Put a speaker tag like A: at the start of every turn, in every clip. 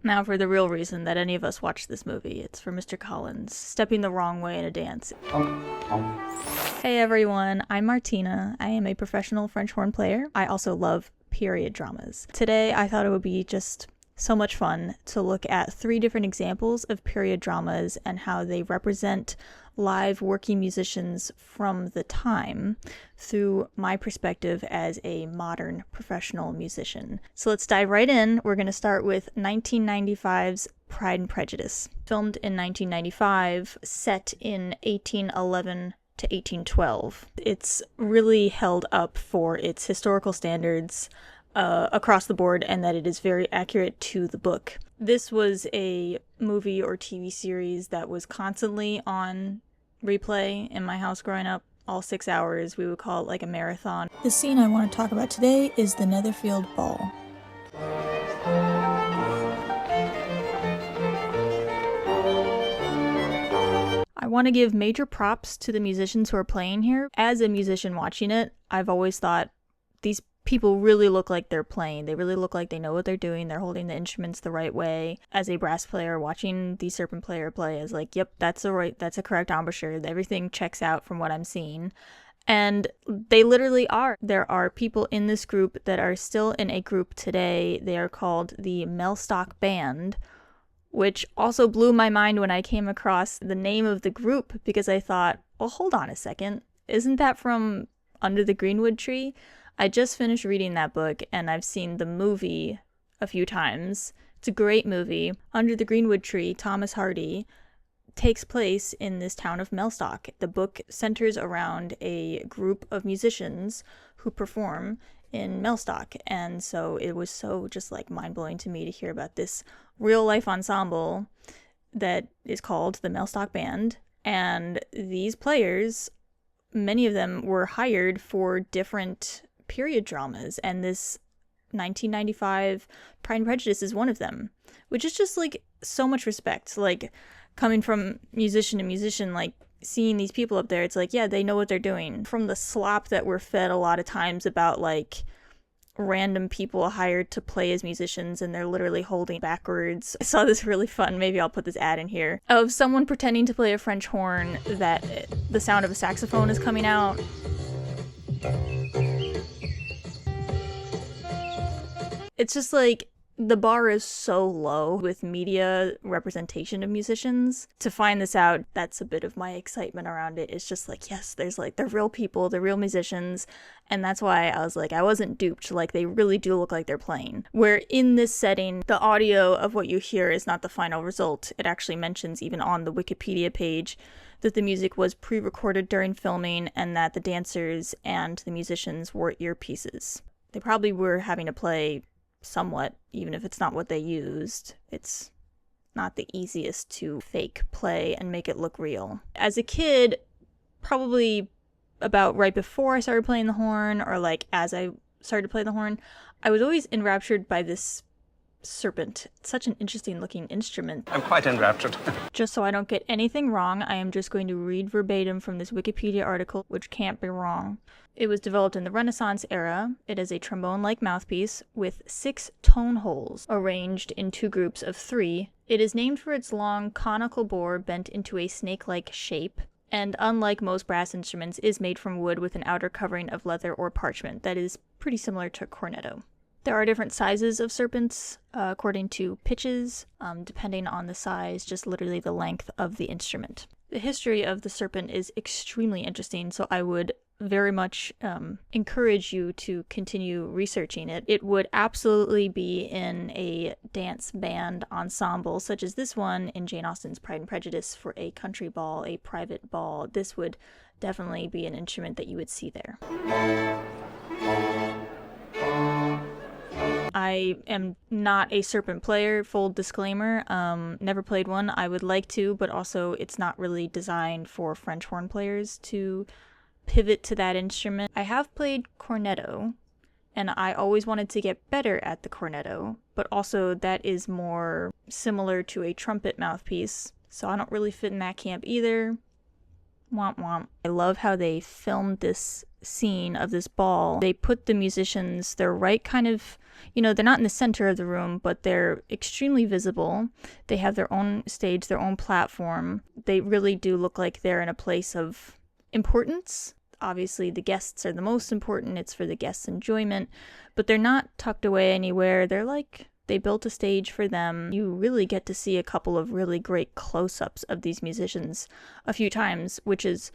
A: Now for the real reason that any of us watched this movie. It's for Mr. Collins stepping the wrong way in a dance. Hey everyone, I'm Martina. I am a professional French horn player. I also love period dramas. Today I thought it would be just so much fun to look at 3 different examples of period dramas and how they represent live working musicians from the time through my perspective as a modern professional musician. So let's dive right in. We're going to start with 1995's Pride and Prejudice. Filmed in 1995, set in 1811 to 1812. It's really held up for its historical standards across the board, and that it is very accurate to the book. This was a movie or TV series that was constantly on replay in my house growing up, all 6 hours. We would call it like a marathon. The scene I want to talk about today is the Netherfield Ball. I want to give major props to the musicians who are playing here. As a musician watching it, I've always thought these people really look like they're playing. They really look like they know what they're doing. They're holding the instruments the right way. As a brass player, watching the serpent player play is like, yep, that's a correct embouchure. Everything checks out from what I'm seeing. And they literally are. There are people in this group that are still in a group today. They are called the Mellstock Band, which also blew my mind when I came across the name of the group, because I thought, well, hold on a second. Isn't that from Under the Greenwood Tree? I just finished reading that book, and I've seen the movie a few times. It's a great movie. Under the Greenwood Tree, Thomas Hardy takes place in this town of Mellstock. The book centers around a group of musicians who perform in Mellstock, and so it was so just like mind-blowing to me to hear about this real-life ensemble that is called the Mellstock Band, and these players, many of them were hired for different period dramas, and this 1995 Pride and Prejudice is one of them, which is just like so much respect. Like, coming from musician to musician, like seeing these people up there, it's like, yeah, they know what they're doing. From the slop that we're fed a lot of times about like random people hired to play as musicians and they're literally holding backwards. I saw this really fun, maybe I'll put this ad in here, of someone pretending to play a French horn that the sound of a saxophone is coming out. It's just like, the bar is so low with media representation of musicians. To find this out, that's a bit of my excitement around it. It's just like, yes, there's like, they're real people, they're real musicians. And that's why I was like, I wasn't duped. Like, they really do look like they're playing. Where in this setting, the audio of what you hear is not the final result. It actually mentions, even on the Wikipedia page, that the music was pre-recorded during filming and that the dancers and the musicians wore earpieces. They probably were having to play somewhat, even if it's not what they used. It's not the easiest to fake play and make it look real. As a kid, probably about right before I started playing the horn, or like as I started to play the horn, I was always enraptured by this serpent. It's such an interesting looking instrument.
B: I'm quite enraptured.
A: Just so I don't get anything wrong, I am just going to read verbatim from this Wikipedia article, which can't be wrong. It was developed in the Renaissance era. It is a trombone-like mouthpiece with 6 tone holes arranged in 2 groups of 3. It is named for its long conical bore bent into a snake-like shape, and unlike most brass instruments, is made from wood with an outer covering of leather or parchment that is pretty similar to a cornetto. There are different sizes of serpents according to pitches, depending on the size, just literally the length of the instrument. The history of the serpent is extremely interesting, so I would very much encourage you to continue researching it. It would absolutely be in a dance band ensemble, such as this one in Jane Austen's Pride and Prejudice, for a country ball, a private ball. This would definitely be an instrument that you would see there. I am not a serpent player, full disclaimer. Never played one. I would like to, but also it's not really designed for French horn players to pivot to that instrument. I have played cornetto, and I always wanted to get better at the cornetto, but also that is more similar to a trumpet mouthpiece, so I don't really fit in that camp either. Womp womp. I love how they filmed this scene of this ball. They put the musicians, they're right kind of, they're not in the center of the room, but they're extremely visible. They have their own stage, their own platform. They really do look like they're in a place of importance. Obviously, the guests are the most important. It's for the guests' enjoyment, but they're not tucked away anywhere. They built a stage for them. You really get to see a couple of really great close-ups of these musicians a few times, which is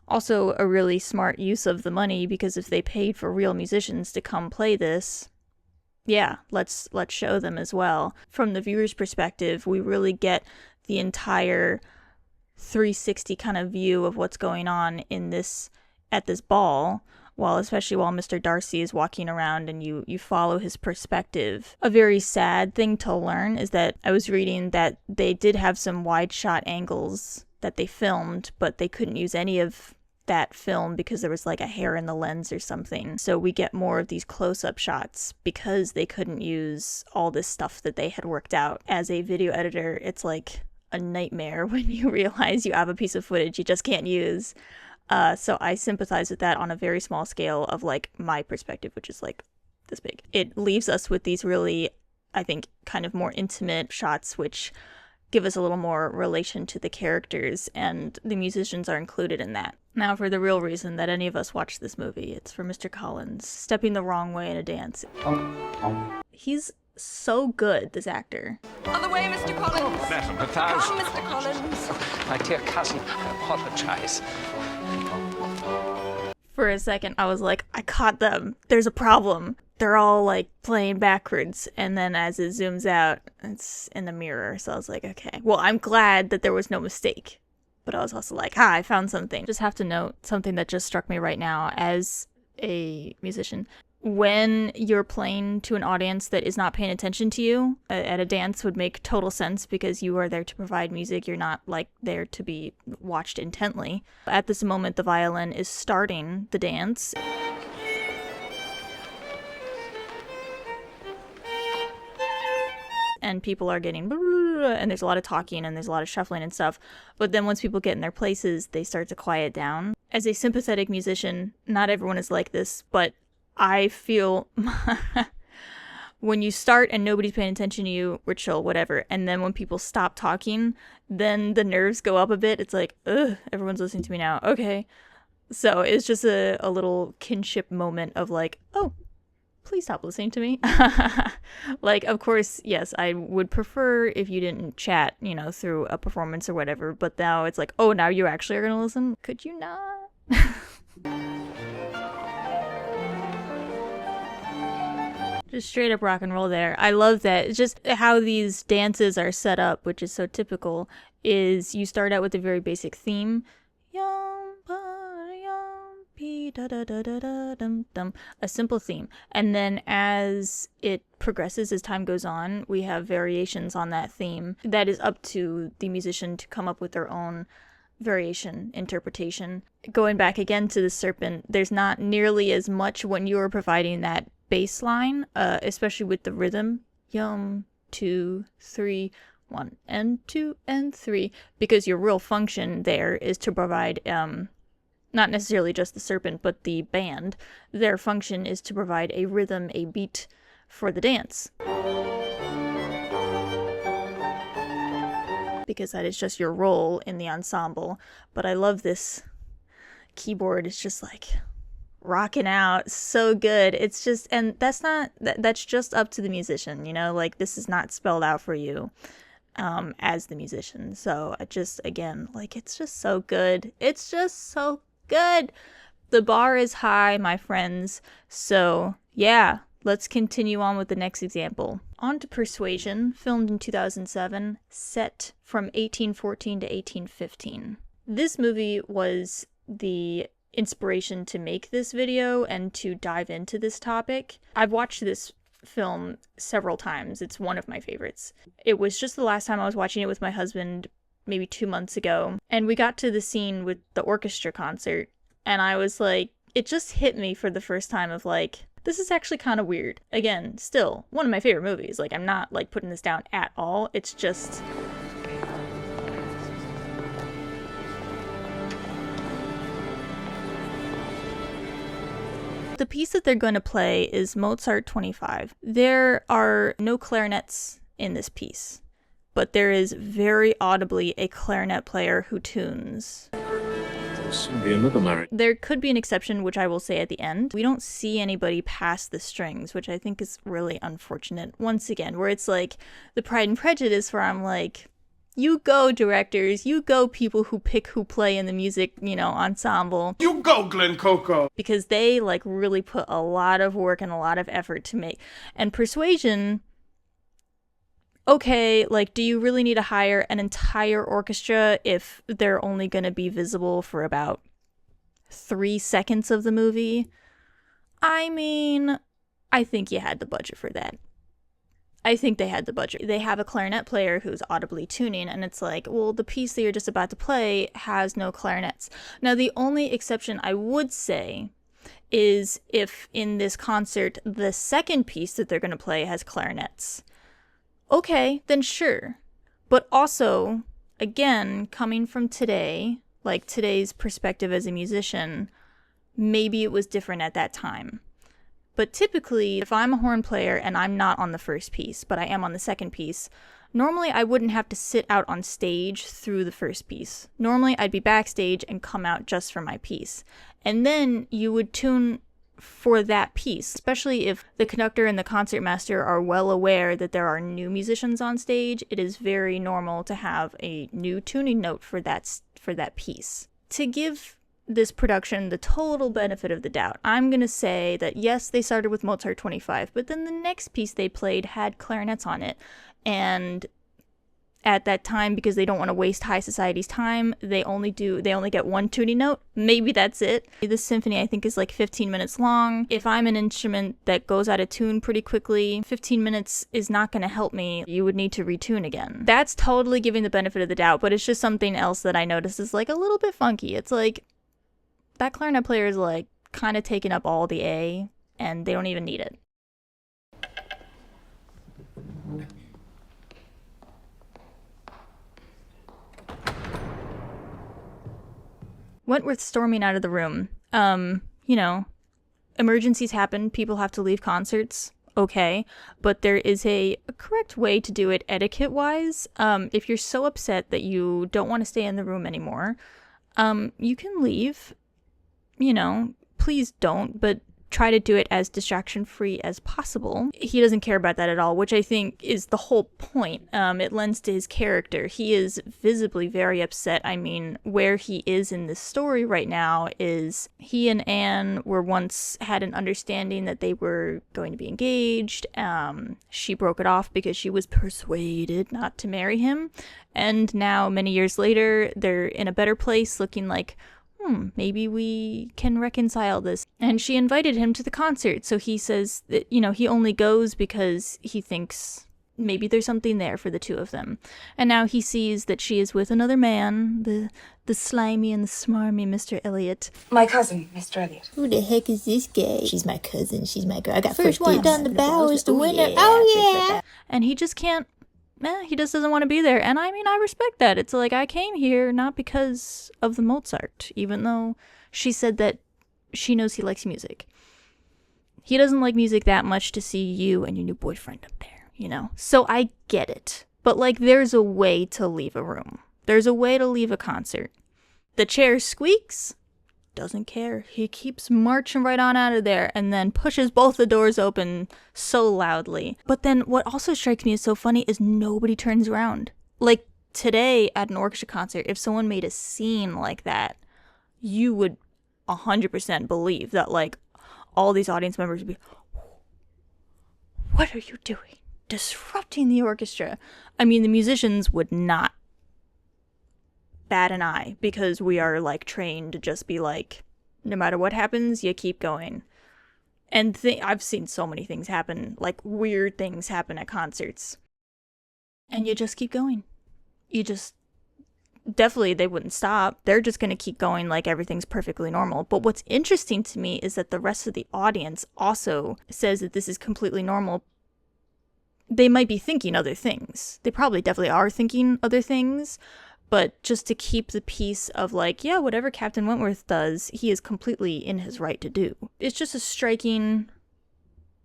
A: also a really smart use of the money, because if they paid for real musicians to come play this, yeah, let's show them as well. From the viewer's perspective, we really get the entire 360 kind of view of what's going on at this ball, especially while Mr. Darcy is walking around, and you follow his perspective. A very sad thing to learn is that I was reading that they did have some wide shot angles that they filmed, but they couldn't use any of that film because there was like a hair in the lens or something. So we get more of these close-up shots because they couldn't use all this stuff that they had worked out. As a video editor, it's like a nightmare when you realize you have a piece of footage you just can't use. So I sympathize with that on a very small scale of like my perspective, which is like this big. It leaves us with these really, I think, kind of more intimate shots, which give us a little more relation to the characters, and the musicians are included in that. Now, for the real reason that any of us watch this movie, it's for Mr. Collins stepping the wrong way in a dance. He's so good, this actor.
B: On the way, Mr. Collins.
C: Madam, 1,000.
B: Come, Mr. Collins.
C: My dear cousin, I apologize.
A: For a second, I was like, I caught them. There's a problem. They're all like playing backwards, and then as it zooms out, it's in the mirror. So I was like, okay. Well, I'm glad that there was no mistake. But I was also like, I found something. Just have to note something that just struck me right now as a musician. When you're playing to an audience that is not paying attention to you at a dance would make total sense, because you are there to provide music. You're not like there to be watched intently. At this moment, the violin is starting the dance. And people are getting, and there's a lot of talking and there's a lot of shuffling and stuff. But then once people get in their places, they start to quiet down. As a sympathetic musician, not everyone is like this, but I feel when you start and nobody's paying attention to you, we're chill, whatever. And then when people stop talking, then the nerves go up a bit. It's like, ugh, everyone's listening to me now. Okay. So it's just a little kinship moment of like, oh, please stop listening to me. Like, of course, yes, I would prefer if you didn't chat, through a performance or whatever. But now it's like, oh, now you actually are going to listen? Could you not? Just straight up rock and roll there. I love that. It's just how these dances are set up, which is so typical, is you start out with a very basic theme. A simple theme. And then as it progresses, as time goes on, we have variations on that theme. That is up to the musician to come up with their own variation, interpretation. Going back again to the serpent, there's not nearly as much when you're providing that bass line, especially with the rhythm. 2, 3, 1 and 2 and 3, because your real function there is to provide not necessarily just the serpent, but the band. Their function is to provide a rhythm, a beat for the dance. Because that is just your role in the ensemble. But I love this keyboard. It's just like rocking out, so good. It's just, and that's just up to the musician, like this is not spelled out for you as the musician. So again, like, it's just so good. It's just so good. The bar is high, my friends. So yeah, let's continue on with the next example. On to Persuasion, filmed in 2007, set from 1814 to 1815. This movie was the inspiration to make this video and to dive into this topic. I've watched this film several times. It's one of my favorites. It was just the last time I was watching it with my husband, maybe 2 months ago, and we got to the scene with the orchestra concert, and I was like, it just hit me for the first time of like, this is actually kind of weird. Again, still one of my favorite movies. Like, I'm not like putting this down at all. It's just The piece that they're going to play is Mozart 25. There are no clarinets in this piece, but there is very audibly a clarinet player who tunes.
D: There'll soon be another marriage.
A: There could be an exception, which I will say at the end. We don't see anybody past the strings, which I think is really unfortunate. Once again, where it's like the Pride and Prejudice, where I'm like, you go, directors, you go, people who pick who play in the music, ensemble.
E: You go, Glen Coco.
A: Because they really put a lot of work and a lot of effort to make. And Persuasion, okay, do you really need to hire an entire orchestra if they're only going to be visible for about 3 seconds of the movie? I mean, I think you had the budget for that. I think they had the budget. They have a clarinet player who's audibly tuning, and it's like, well, the piece that you're just about to play has no clarinets. Now, the only exception I would say is if in this concert, the second piece that they're going to play has clarinets. Okay, then sure. But also, again, coming from today, today's perspective as a musician, maybe it was different at that time. But typically, if I'm a horn player and I'm not on the first piece, but I am on the second piece, normally I wouldn't have to sit out on stage through the first piece. Normally I'd be backstage and come out just for my piece. And then you would tune for that piece, especially if the conductor and the concertmaster are well aware that there are new musicians on stage. It is very normal to have a new tuning note for that piece. To give this production the total benefit of the doubt, I'm going to say that yes, they started with Mozart 25, but then the next piece they played had clarinets on it. And at that time, because they don't want to waste high society's time, they only get one tuning note. Maybe that's it. This symphony, I think, is 15 minutes long. If I'm an instrument that goes out of tune pretty quickly, 15 minutes is not going to help me. You would need to retune again. That's totally giving the benefit of the doubt, but it's just something else that I noticed is a little bit funky. It's that clarinet player is kind of taking up all the A, and they don't even need it. Wentworth storming out of the room. Emergencies happen. People have to leave concerts. Okay. But there is a correct way to do it etiquette-wise. If you're so upset that you don't want to stay in the room anymore, you can leave. Please don't, but try to do it as distraction-free as possible. He doesn't care about that at all, which I think is the whole point. It lends to his character. He is visibly very upset. I mean, where he is in this story right now is he and Anne had an understanding that they were going to be engaged. She broke it off because she was persuaded not to marry him. And now, many years later, they're in a better place, looking like, maybe we can reconcile this. And she invited him to the concert. So he says that, he only goes because he thinks maybe there's something there for the two of them. And now he sees that she is with another man, the slimy and the smarmy Mr. Elliot.
F: My cousin, Mr. Elliot.
G: Who the heck is this guy? She's my cousin. She's my girl. I got
A: First one
G: down the bow is the winner. Oh, yeah.
A: And he just can't. He just doesn't want to be there. And I mean, I respect that. It's I came here not because of the Mozart, even though she said that she knows he likes music. He doesn't like music that much to see you and your new boyfriend up there, So I get it. But there's a way to leave a room. There's a way to leave a concert. The chair squeaks. Doesn't care. He keeps marching right on out of there and then pushes both the doors open so loudly. But then what also strikes me as so funny is nobody turns around. Today at an orchestra concert, if someone made a scene like that, you would 100% believe that all these audience members would be, what are you doing? Disrupting the orchestra. I mean, the musicians would not bat an eye because we are trained to just be no matter what happens, you keep going. And I've seen so many things happen, weird things happen at concerts, and you just keep going. You just definitely, they wouldn't stop. They're just going to keep going everything's perfectly normal. But what's interesting to me is that the rest of the audience also says that this is completely normal. They might be thinking other things. They probably definitely are thinking other things. but just to keep the peace of like, yeah, whatever Captain Wentworth does, he is completely in his right to do. It's just a striking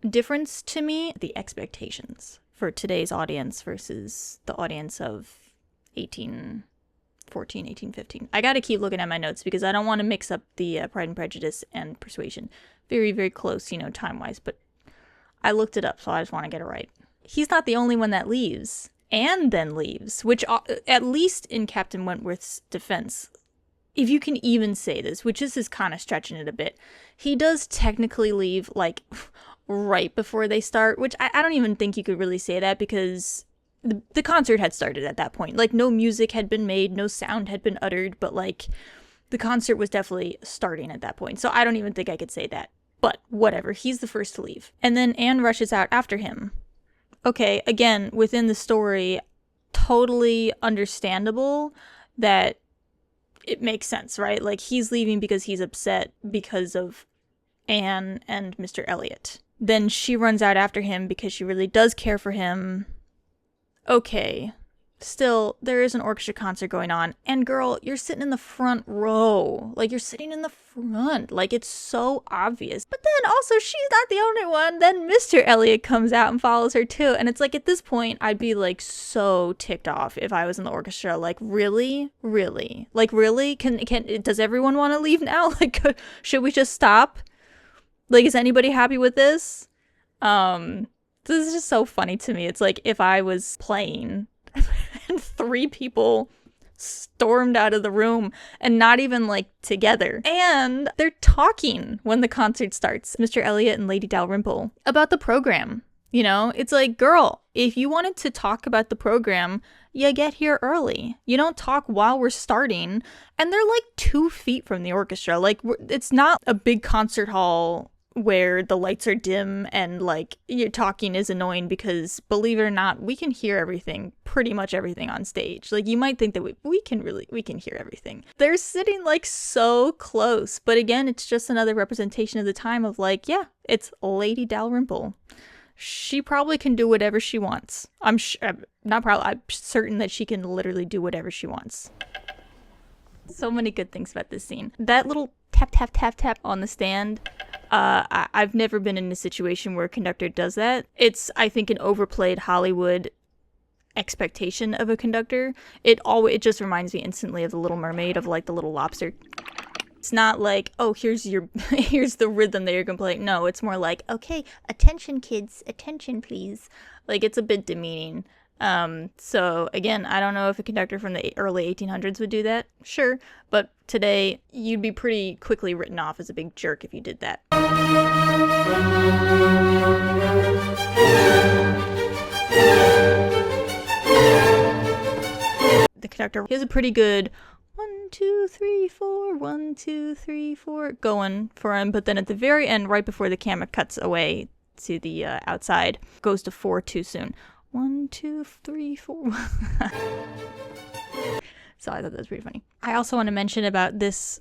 A: difference to me, the expectations for today's audience versus the audience of 1814, 1815. I gotta keep looking at my notes because I don't want to mix up the Pride and Prejudice and Persuasion. Very, very close, time-wise, but I looked it up, so I just want to get it right. He's not the only one that leaves, and then leaves, which, at least in Captain Wentworth's defense, if you can even say this, which is kind of stretching it a bit, he does technically leave, like, right before they start, which I don't even think you could really say that because the concert had started at that point. Like, no music had been made, no sound had been uttered, but, like, the concert was definitely starting at that point. So I don't even think I could say that. But whatever, he's the first to leave. And then Anne rushes out after him. Okay, again, within the story, totally understandable that it makes sense, right? Like, he's leaving because he's upset because of Anne and Mr. Elliot. Then she runs out after him because she really does care for him. Okay, still, there is an orchestra concert going on, and girl, you're sitting in the front row. Like, you're sitting in the front. Like, it's so obvious. But then also, she's not the only one. Then Mr. Elliot comes out and follows her too. And it's like, at this point, I'd be like so ticked off if I was in the orchestra. Like, really? Really? Like, really? Does everyone want to leave now? Like, should we just stop? Like, is anybody happy with this? This is just so funny to me. It's like if I was playing and 3 people stormed out of the room and not even like together. And they're talking when the concert starts, Mr. Elliot and Lady Dalrymple, about the program. It's like, girl, if you wanted to talk about the program, you get here early. You don't talk while we're starting. And they're like 2 feet from the orchestra. Like, it's not a big concert hall where the lights are dim and like your talking is annoying because, believe it or not, we can hear everything, pretty much everything on stage. Like, you might think that we can hear everything. They're sitting like so close, but again, it's just another representation of the time of like, yeah, it's Lady Dalrymple. She probably can do whatever she wants. I'm certain that she can literally do whatever she wants. So many good things about this scene. That little tap, tap, tap, tap on the stand. I've never been in a situation where a conductor does that. It's, I think, an overplayed Hollywood expectation of a conductor. It just reminds me instantly of The Little Mermaid, of like the little lobster. It's not like, oh, here's the rhythm that you're gonna play. No, it's more like, okay, attention kids, attention please. Like, it's a bit demeaning. So again, I don't know if a conductor from the early 1800s would do that. Sure, but today you'd be pretty quickly written off as a big jerk if you did that. The conductor has a pretty good 1, 2, 3, 4, 1, 2, 3, 4 going for him, but then at the very end, right before the camera cuts away to the outside, goes to 4 too soon. 1, 2, 3, 4. So I thought that was pretty funny. I also want to mention about this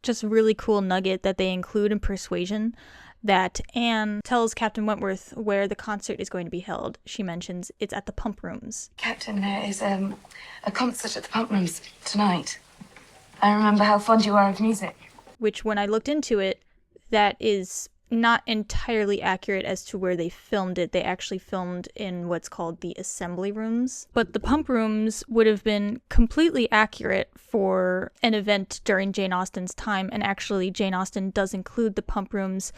A: just really cool nugget that they include in Persuasion, that Anne tells Captain Wentworth where the concert is going to be held. She mentions it's at the Pump Rooms.
E: Captain, there is a concert at the Pump Rooms tonight. I remember how fond you are of music.
A: Which, when I looked into it, that is not entirely accurate as to where they filmed it. They actually filmed in what's called the assembly rooms. But the Pump Rooms would have been completely accurate for an event during Jane Austen's time, and actually Jane Austen does include the Pump Rooms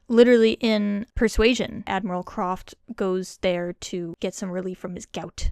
A: literally in Persuasion. Admiral Croft goes there to get some relief from his gout.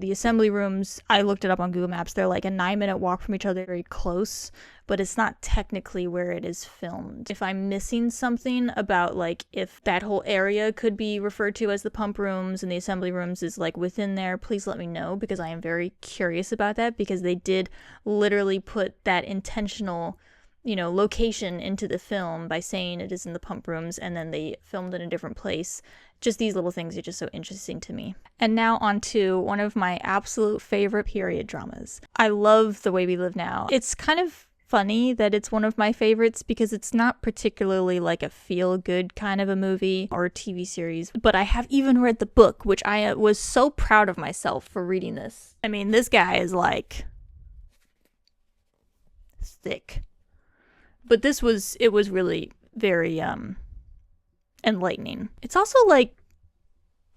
A: The assembly rooms, I looked it up on Google Maps, they're like a 9-minute walk from each other, very close, but it's not technically where it is filmed. If I'm missing something about like if that whole area could be referred to as the Pump Rooms and the assembly rooms is like within there, please let me know, because I am very curious about that, because they did literally put that intentional location into the film by saying it is in the Pump Rooms, and then they filmed in a different place. Just these little things are just so interesting to me. And now on to one of my absolute favorite period dramas. I love The Way We Live Now. It's kind of funny that it's one of my favorites because it's not particularly like a feel-good kind of a movie or a TV series, but I have even read the book, which I was so proud of myself for reading this. I mean, this guy is like thick. But it was really very enlightening. It's also like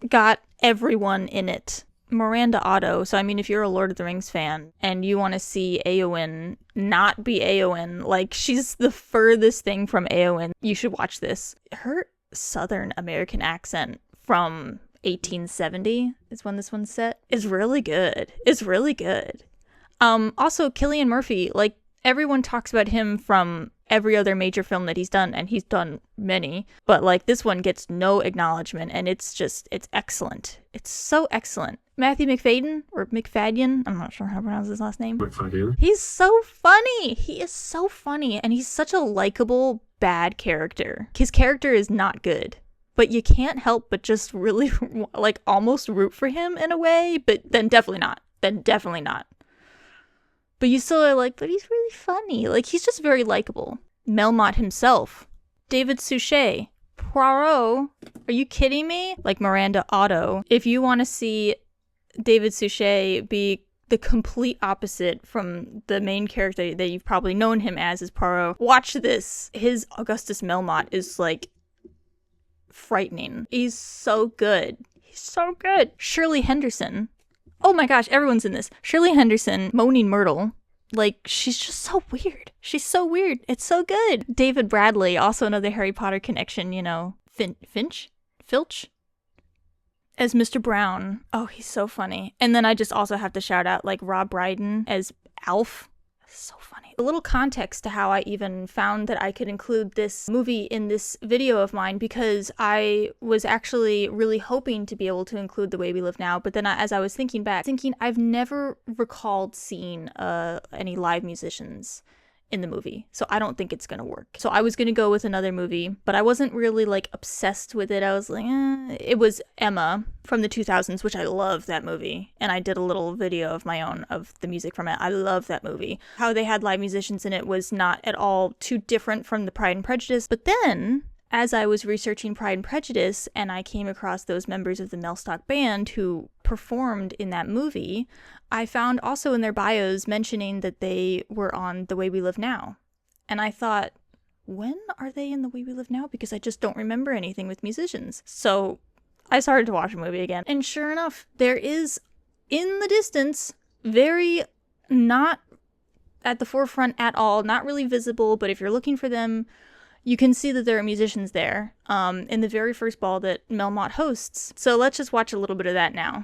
A: got everyone in it. Miranda Otto, so I mean if you're a Lord of the Rings fan and you want to see Éowyn not be Éowyn, like she's the furthest thing from Éowyn, you should watch this. Her Southern American accent from 1870 is when this one's set, is really good. It's really good. Also Cillian Murphy, like everyone talks about him from every other major film that he's done, and he's done many, but like this one gets no acknowledgement, and it's excellent. It's so excellent. Matthew McFadden, or McFadden, I'm not sure how to pronounce his last name.
D: McFadden.
A: He's so funny. He is so funny, and he's such a likable bad character. His character is not good, but you can't help but just really like almost root for him in a way, but then definitely not. But you still are like, but he's really funny. Like, he's just very likable. Melmotte himself. David Suchet. Poirot. Are you kidding me? Like Miranda Otto. If you want to see David Suchet be the complete opposite from the main character that you've probably known him as Poirot, watch this. His Augustus Melmotte is, like, frightening. He's so good. He's so good. Shirley Henderson. Oh my gosh, everyone's in this. Shirley Henderson, Moaning Myrtle. Like, she's just so weird. She's so weird. It's so good. David Bradley, also another Harry Potter connection, you know. Filch? As Mr. Brown. Oh, he's so funny. And then I just also have to shout out, like, Rob Brydon as Alf. So funny. A little context to how I even found that I could include this movie in this video of mine, because I was actually really hoping to be able to include The Way We Live Now, but then as I was thinking I've never recalled seeing any live musicians in the movie, so I don't think it's gonna work. So I was gonna go with another movie, but I wasn't really like obsessed with it. I was like, It was Emma from the 2000s, which I love that movie, and I did a little video of my own of the music from it. I love that movie. How they had live musicians in it was not at all too different from the Pride and Prejudice. But then, as I was researching Pride and Prejudice, and I came across those members of the Mellstock Band who performed in that movie, I found also in their bios mentioning that they were on The Way We Live Now. And I thought, when are they in The Way We Live Now? Because I just don't remember anything with musicians. So I started to watch the movie again. And sure enough, there is, in the distance, very not at the forefront at all, not really visible, but if you're looking for them, you can see that there are musicians there in the very first ball that Melmotte hosts. So let's just watch a little bit of that now.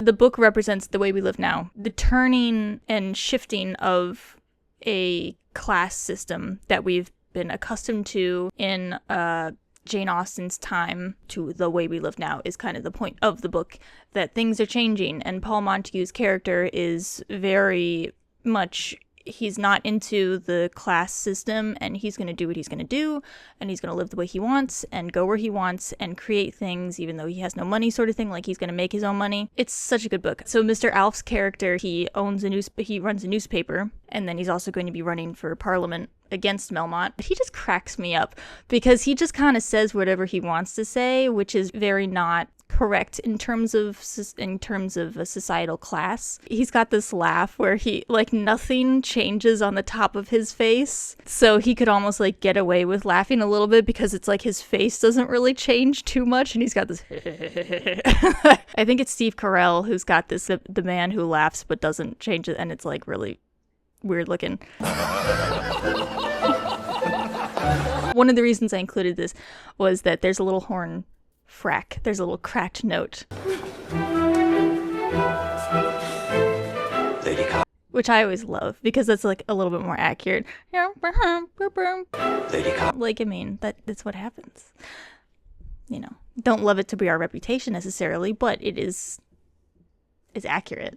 A: The book represents The Way We Live Now. The turning and shifting of a class system that we've been accustomed to in Jane Austen's time to The Way We Live Now is kind of the point of the book, that things are changing, and Paul Montague's character is very much, he's not into the class system, and he's going to do what he's going to do, and he's going to live the way he wants and go where he wants and create things even though he has no money, sort of thing. Like, he's going to make his own money. It's such a good book. So Mr. Alf's character, he runs a newspaper, and then he's also going to be running for Parliament against Melmotte. He just cracks me up because he just kind of says whatever he wants to say, which is very not correct in terms of a societal class. He's got this laugh where he, like, nothing changes on the top of his face, so he could almost like get away with laughing a little bit because it's like his face doesn't really change too much, and he's got this I think it's Steve Carell who's got this, the man who laughs but doesn't change it, and it's like really weird looking. One of the reasons I included this was that there's a little horn frack. There's a little cracked note. Which I always love because that's like a little bit more accurate. Like, I mean, that's what happens. You know, don't love it to be our reputation necessarily, but it's accurate.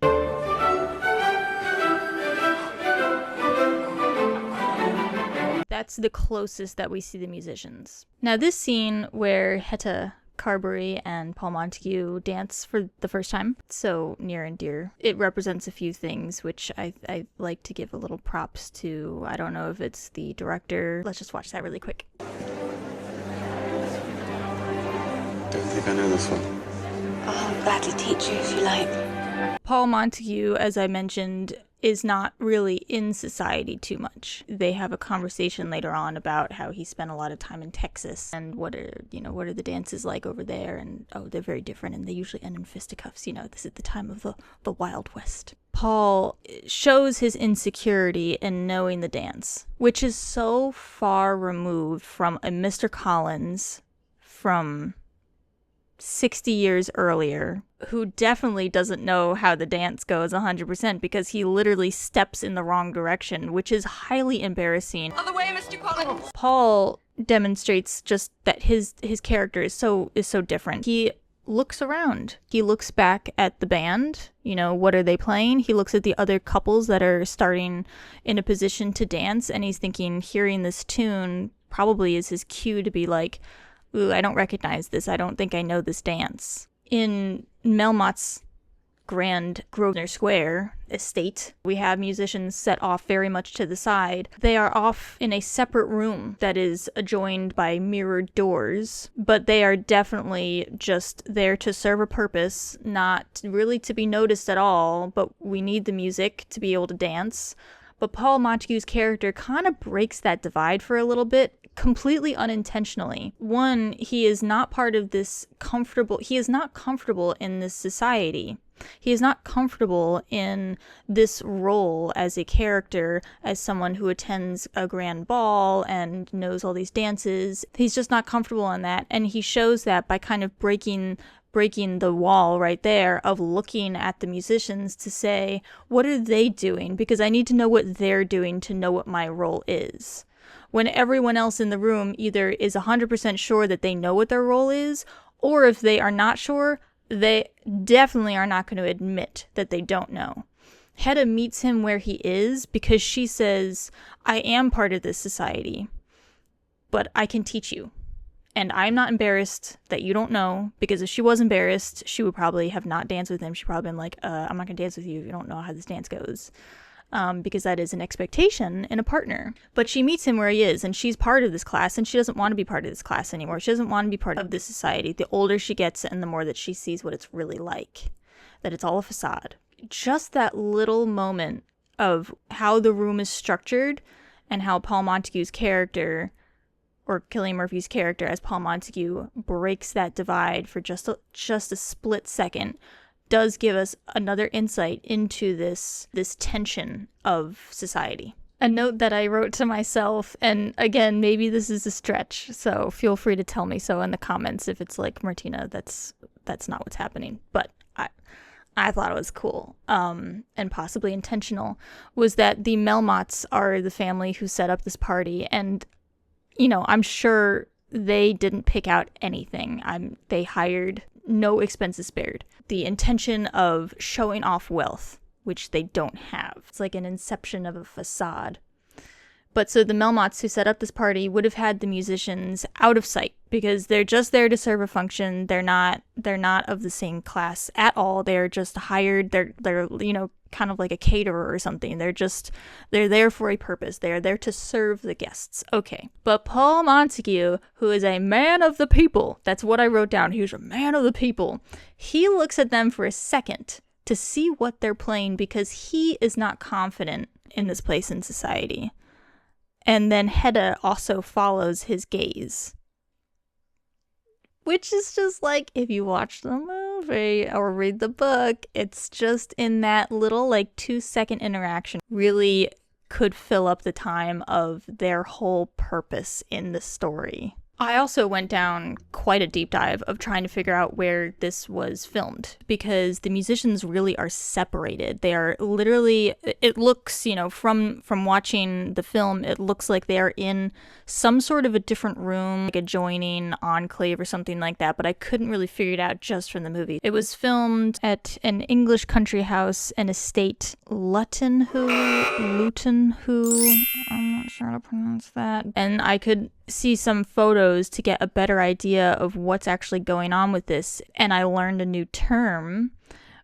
A: That's the closest that we see the musicians. Now, this scene where Hetta Carberry and Paul Montague dance for the first time, so near and dear. It represents a few things, which I like to give a little props to. I don't know if it's the director. Let's just watch that really quick.
D: think I know this one.
E: I'll gladly teach you if you like.
A: Paul Montague, as I mentioned, is not really in society too much. They have a conversation later on about how he spent a lot of time in Texas and what are the dances like over there, and they're very different and they usually end in fisticuffs. This is the time of the Wild West. Paul shows his insecurity in knowing the dance, which is so far removed from a Mr. Collins from 60 years earlier, who definitely doesn't know how the dance goes 100% because he literally steps in the wrong direction, which is highly embarrassing.
B: Other way, Mr. Collins.
A: Paul demonstrates just that his character is so different. He looks around. He looks back at the band. What are they playing? He looks at the other couples that are starting in a position to dance, and he's thinking, hearing this tune probably is his cue to be like, ooh, I don't recognize this. I don't think I know this dance. In Melmotte's grand Grosvenor Square estate, we have musicians set off very much to the side. They are off in a separate room that is adjoined by mirrored doors, but they are definitely just there to serve a purpose, not really to be noticed at all, but we need the music to be able to dance. But Paul Montague's character kind of breaks that divide for a little bit, completely unintentionally. One, he is not part of this he is not comfortable in this society. He is not comfortable in this role as a character, as someone who attends a grand ball and knows all these dances. He's just not comfortable in that, and he shows that by kind of breaking the wall right there of looking at the musicians to say, what are they doing? Because I need to know what they're doing to know what my role is. When everyone else in the room either is 100% sure that they know what their role is, or if they are not sure, they definitely are not going to admit that they don't know. Hedda meets him where he is because she says, I am part of this society, but I can teach you. And I'm not embarrassed that you don't know, because if she was embarrassed, she would probably have not danced with him. She'd probably been like, I'm not going to dance with you if you don't know how this dance goes. Because that is an expectation in a partner. But she meets him where he is, and she's part of this class, and she doesn't want to be part of this class anymore. She doesn't want to be part of this society. The older she gets and the more that she sees what it's really like, that it's all a facade. Just that little moment of how the room is structured and how Paul Montague's character, or Cillian Murphy's character as Paul Montague, breaks that divide for just a split second, does give us another insight into this tension of society. A note that I wrote to myself, and again, maybe this is a stretch, so feel free to tell me so in the comments if it's like, Martina, that's not what's happening. But I thought it was cool, and possibly intentional, was that the Melmottes are the family who set up this party, and I'm sure they didn't pick out anything. They hired, no expenses spared. The intention of showing off wealth, which they don't have. It's like an inception of a facade. But so the Melmottes who set up this party would have had the musicians out of sight because they're just there to serve a function. They're not of the same class at all. They're just hired. They're kind of like a caterer or something. They're there for a purpose. They're there to serve the guests. Okay. But Paul Montague, who is a man of the people, that's what I wrote down. He was a man of the people. He looks at them for a second to see what they're playing because he is not confident in this place in society. And then Hedda also follows his gaze. Which is just like, if you watch the movie or read the book, it's just in that little 2-second interaction really could fill up the time of their whole purpose in the story. I also went down quite a deep dive of trying to figure out where this was filmed because the musicians really are separated. They are literally, it looks, from watching the film, it looks like they are in some sort of a different room, like adjoining enclave or something like that, but I couldn't really figure it out just from the movie. It was filmed at an English country house, an estate, Luton Hoo, I'm not sure how to pronounce that. And I could see some photos to get a better idea of what's actually going on with this, and I learned a new term,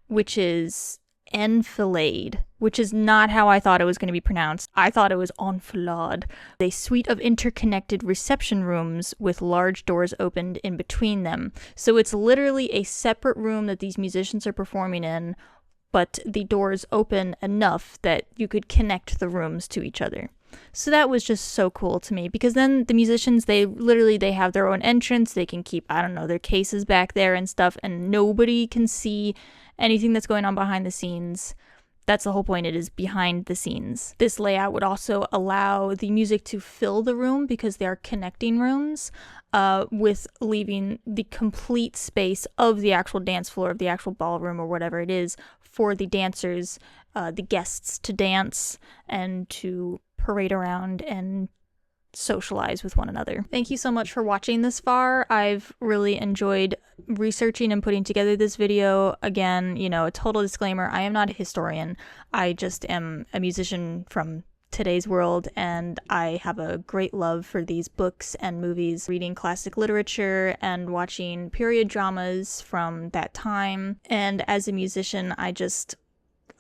A: which is enfilade, which is not how I thought it was going to be pronounced. I thought it was enfilade. A suite of interconnected reception rooms with large doors opened in between them. So it's literally a separate room that these musicians are performing in, but the doors open enough that you could connect the rooms to each other. So that was just so cool to me, because then the musicians, they have their own entrance. They can keep, I don't know, their cases back there and stuff, and nobody can see anything that's going on behind the scenes. That's the whole point. It is behind the scenes. This layout would also allow the music to fill the room, because they are connecting rooms, with leaving the complete space of the actual dance floor, of the actual ballroom or whatever it is, for the dancers, the guests to dance and to parade around and socialize with one another. Thank you so much for watching this far. I've really enjoyed researching and putting together this video. Again, you know, a total disclaimer, I am not a historian. I just am a musician from today's world, and I have a great love for these books and movies, reading classic literature and watching period dramas from that time. And as a musician,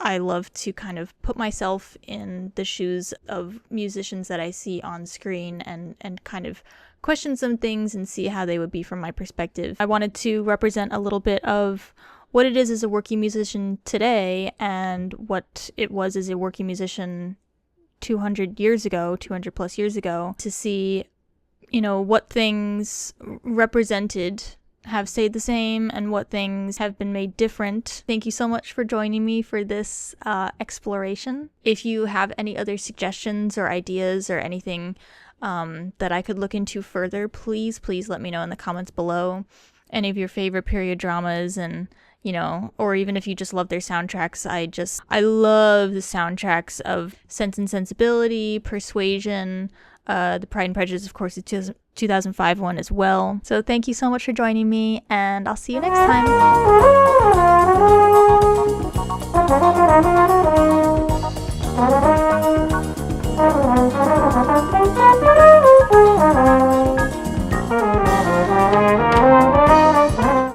A: I love to kind of put myself in the shoes of musicians that I see on screen and kind of question some things and see how they would be from my perspective. I wanted to represent a little bit of what it is as a working musician today and what it was as a working musician 200 plus years ago, to see, you know, what things represented have stayed the same and what things have been made different. Thank you so much for joining me for this exploration. If you have any other suggestions or ideas or anything that I could look into further, please let me know in the comments below. Any of your favorite period dramas, and you know, or even if you just love their soundtracks. I love the soundtracks of Sense and Sensibility, Persuasion, the Pride and Prejudice, of course, the 2005 one as well. So thank you so much for joining me, and I'll see you next time.